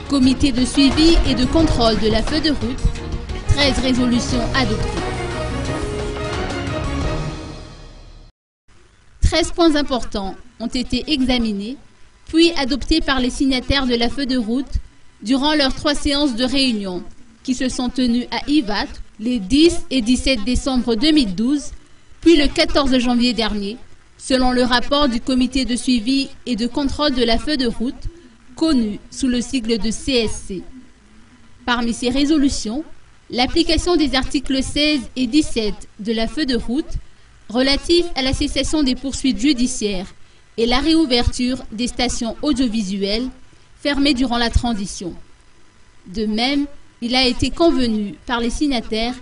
Comité de suivi et de contrôle de la feuille de route, 13 résolutions adoptées. 13 points importants ont été examinés, puis adoptés par les signataires de la feuille de route durant leurs 3 séances de réunion qui se sont tenues à Ivat les 10 et 17 décembre 2012, puis le 14 janvier dernier, selon le rapport du comité de suivi et de contrôle de la feuille de route, connu sous le sigle de CSC. Parmi ces résolutions, l'application des articles 16 et 17 de la feuille de route relatifs à la cessation des poursuites judiciaires et la réouverture des stations audiovisuelles fermées durant la transition. De même, il a été convenu par les signataires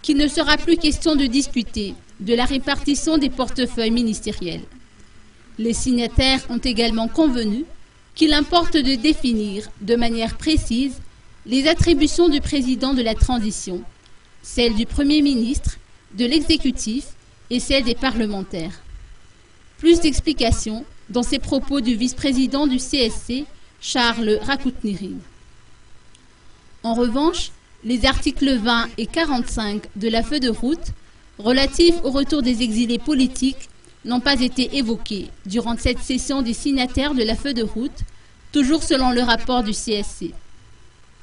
qu'il ne sera plus question de discuter de la répartition des portefeuilles ministériels. Les signataires ont également convenu qu'il importe de définir de manière précise les attributions du président de la transition, celles du Premier ministre, de l'exécutif et celles des parlementaires. Plus d'explications dans ces propos du vice-président du CSC, Charles Rakoutnirine. En revanche, les articles 20 et 45 de la feuille de route relatifs au retour des exilés politiques n'ont pas été évoqués durant cette session des signataires de la feuille de route, toujours selon le rapport du CSC.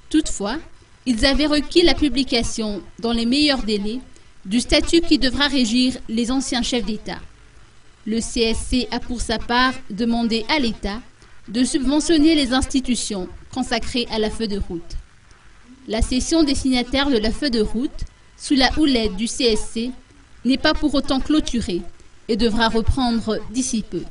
Toutefois, ils avaient requis la publication, dans les meilleurs délais, du statut qui devra régir les anciens chefs d'État. Le CSC a pour sa part demandé à l'État de subventionner les institutions consacrées à la feuille de route. La session des signataires de la feuille de route, sous la houlette du CSC, n'est pas pour autant clôturée et devra reprendre d'ici peu.